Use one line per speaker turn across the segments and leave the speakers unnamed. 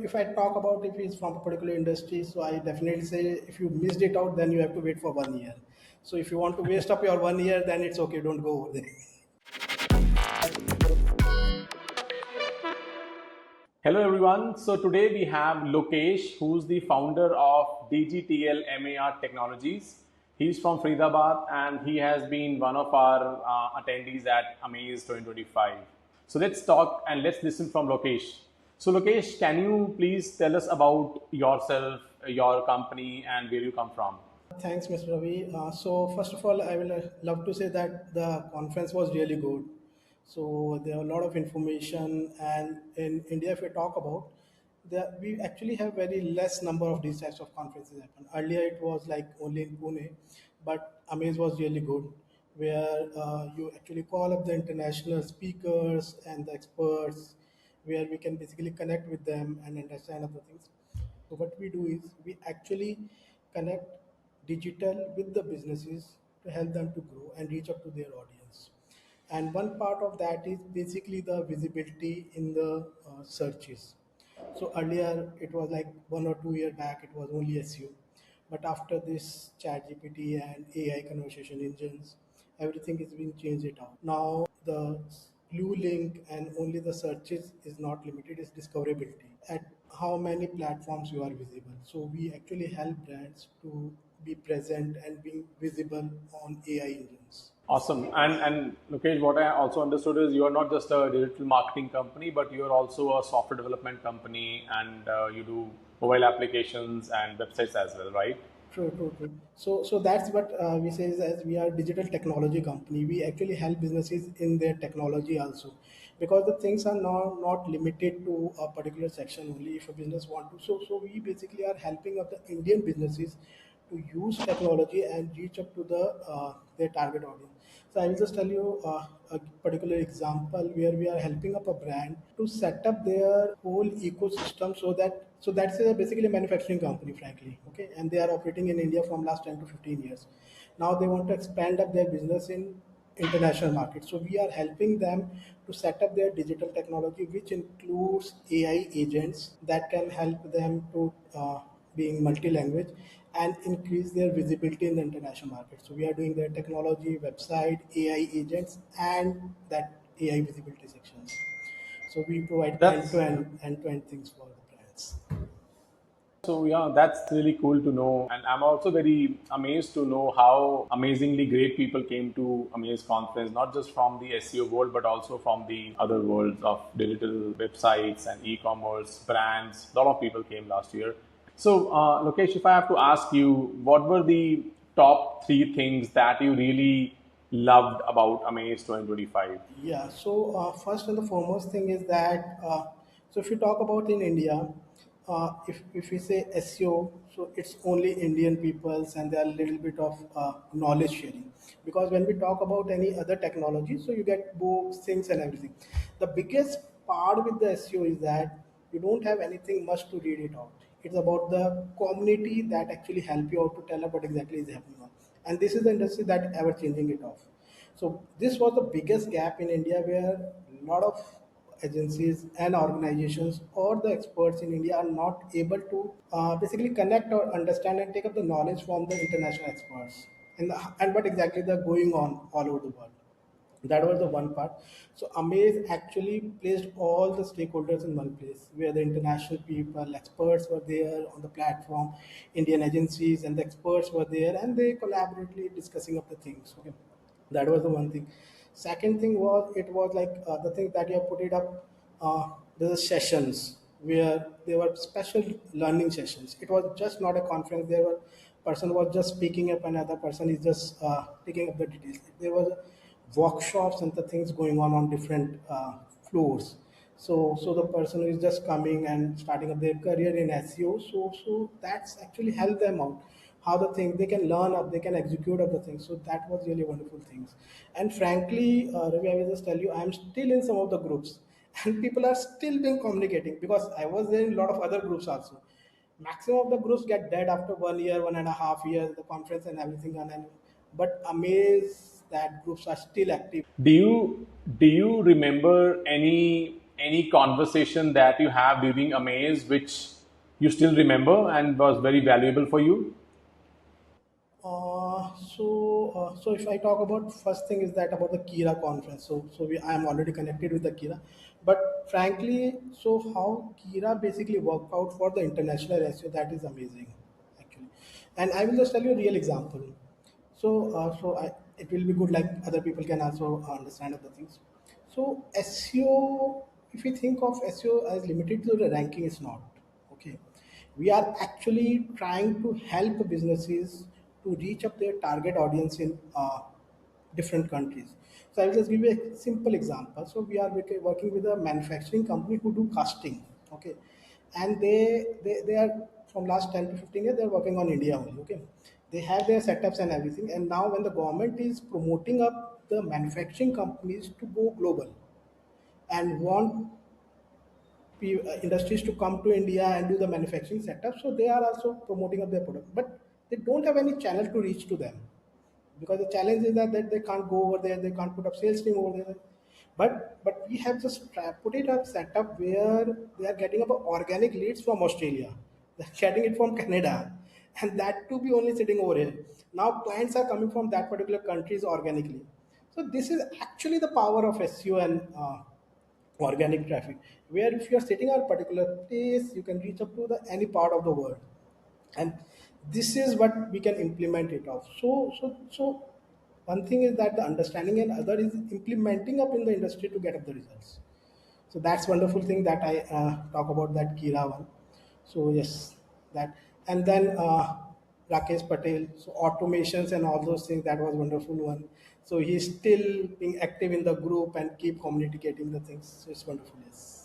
if I talk about if it's from a particular industry, so I definitely say if you missed it out, then you have to wait for 1 year. So if you want to waste up your 1 year, then it's okay. Don't go over there.
Hello everyone. So today we have Lokesh, who's the founder of DGTLMART Technologies. He's from Faridabad and he has been one of our attendees at Amaze 2025. So let's talk and let's listen from Lokesh. So Lokesh, can you please tell us about yourself, your company, and where you come from?
Thanks, Mr. Ravi. So first of all, I will love to say that the conference was really good. So there are a lot of information, and in India, if we talk about, we actually have very less number of these types of conferences happen. Earlier, it was like only in Pune, but Amaze was really good, where you actually call up the international speakers and the experts, where we can basically connect with them and understand other things. So what we do is we actually connect digital with the businesses to help them to grow and reach up to their audience. And one part of that is basically the visibility in the searches. So earlier it was like 1 or 2 year back it was only SEO, but after this Chat GPT and AI conversation engines, everything is being changed it out. Now the blue link and only the searches is not limited, it's discoverability. At how many platforms you are visible. So we actually help brands to be present and being visible on AI engines.
Awesome. And Lokesh, what I also understood is you are not just a digital marketing company, but you are also a software development company, and you do mobile applications and websites as well, right?
True, true, true. So that's what we say is as we are digital technology company. We actually help businesses in their technology also, because the things are not limited to a particular section only. If a business want to, so we basically are helping of the Indian businesses to use technology and reach up to their target audience. So I will just tell you a particular example where we are helping up a brand to set up their whole ecosystem so that's basically a manufacturing company, frankly, okay, and they are operating in India from last 10 to 15 years. Now they want to expand up their business in international markets. So we are helping them to set up their digital technology, which includes AI agents that can help them to being multi-language and increase their visibility in the international market. So we are doing their technology, website, AI agents, and that AI visibility sections. So we provide
That's
end-to-end things for the brands.
So yeah, that's really cool to know. And I'm also very amazed to know how amazingly great people came to Amaze conference, not just from the SEO world, but also from the other worlds of digital websites and e-commerce brands. A lot of people came last year. So Lokesh, if I have to ask you, what were the top three things that you really loved about Amaze 2025?
Yeah. So first and the foremost thing is that so if you talk about in India, if we say SEO, so it's only Indian peoples and there are a little bit of knowledge sharing. Because when we talk about any other technology, so you get books, things, and everything. The biggest part with the SEO is that you don't have anything much to read it out. It's about the community that actually help you out to tell up what exactly is happening on. And this is the industry that ever changing it off. So this was the biggest gap in India where a lot of agencies and organizations or the experts in India are not able to basically connect or understand and take up the knowledge from the international experts and what exactly they're going on all over the world. That was the one part. So Amaze actually placed all the stakeholders in one place, where the international people, experts were there on the platform, Indian agencies and the experts were there, and they collaboratively discussing of the things. Okay, that was the one thing. Second thing was it was like the thing that you have put it up. There were sessions where there were special learning sessions. It was just not a conference. There were person was just speaking up, another person is just picking up the details. There was workshops and the things going on different floors. So the person who is just coming and starting up their career in SEO, so that's actually help them out. How the thing they can learn up, they can execute of the things. So that was really wonderful things. And frankly, Ravi, I will just tell you, I am still in some of the groups, and people are still being communicating because I was there in a lot of other groups also. Maximum of the groups get dead after 1 year, 1.5 years, the conference and everything, and but Amaze that groups are still active.
Do you remember any conversation that you have during Amaze which you still remember and was very valuable for you?
So if I talk about first thing is that about the Kira conference. I am already connected with the Kira, but frankly, so how Kira basically worked out for the international ratio, that is amazing, actually. And I will just tell you a real example. It will be good, like other people can also understand other things. So SEO, if you think of SEO as limited to the ranking, it's not. Okay, we are actually trying to help businesses to reach up their target audience in different countries. So I will just give you a simple example. So we are working with a manufacturing company who do casting. Okay, and they are from last 10 to 15 years they're working on India only. Okay, they have their setups and everything, and now when the government is promoting up the manufacturing companies to go global and want industries to come to India and do the manufacturing setup. So they are also promoting up their product, but they don't have any channel to reach to them, because the challenge is that they can't go over there, they can't put up sales team over there. But we have just put it up set up where they are getting up organic leads from Australia, they're getting it from Canada, and that to be only sitting over here. Now clients are coming from that particular countries organically. So this is actually the power of SEO and organic traffic, where if you are sitting at a particular place you can reach up to the any part of the world, and this is what we can implement it of. So one thing is that the understanding, and other is implementing up in the industry to get up the results. So that's wonderful thing that I talk about that Kira one. So yes, that. And then Rakesh Patel, so automations and all those things, that was wonderful one. So he's still being active in the group and keep communicating the things. So it's wonderful. Yes.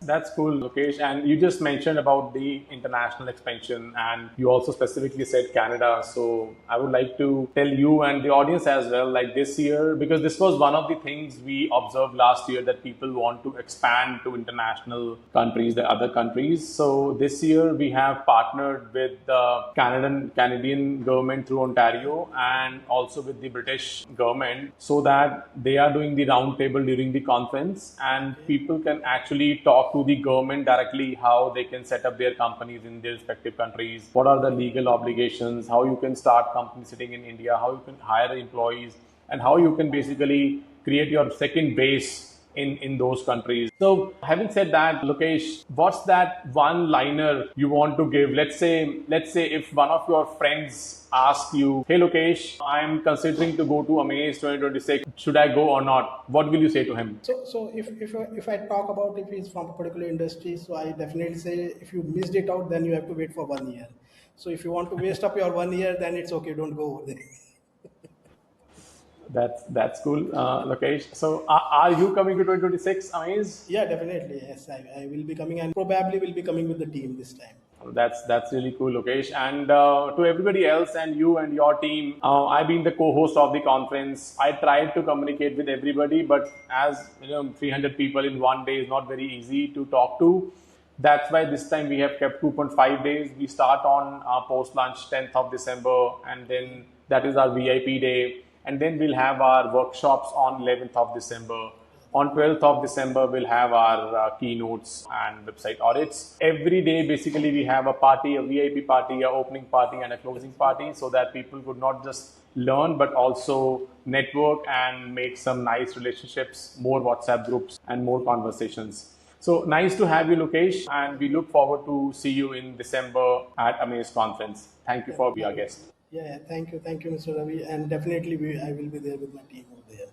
That's cool, Lokesh. And you just mentioned about the international expansion, and you also specifically said Canada. So I would like to tell you and the audience as well, like this year, because this was one of the things we observed last year, that people want to expand to international countries, the other countries. So this year we have partnered with the Canadian government through Ontario, and also with the British government, so that they are doing the roundtable during the conference, and people can actually talk to the government directly how they can set up their companies in their respective countries, what are the legal obligations, how you can start company sitting in India, how you can hire employees, and how you can basically create your second base in those countries. So having said that, Lokesh, what's that one liner you want to give? Let's say if one of your friends asks you, hey Lokesh, I'm considering to go to Amaze 2026, should I go or not? What will you say to him?
So if I talk about if he's from a particular industry, so I definitely say if you missed it out, then you have to wait for 1 year. So if you want to waste up your 1 year, then it's okay, don't go over there.
That's cool, Lokesh. So are you coming to 2026 Amaze?
Yeah, definitely. Yes, I will be coming, and probably will be coming with the team this time.
That's really cool, Lokesh. And to everybody else and you and your team, I've been the co-host of the conference. I tried to communicate with everybody, but as you know, 300 people in one day is not very easy to talk to. That's why this time we have kept 2.5 days. We start on post lunch 10th of December, and then that is our VIP day. And then we'll have our workshops on 11th of December. On 12th of December, we'll have our keynotes and website audits. Every day, basically, we have a party, a VIP party, a opening party, and a closing party, so that people could not just learn, but also network and make some nice relationships, more WhatsApp groups, and more conversations. So nice to have you, Lokesh, and we look forward to see you in December at Amaze Conference. Thank you
Yeah,
for being our guest.
yeah, yeah. Thank you, Mr. Ravi, and definitely I will be there with my team over there.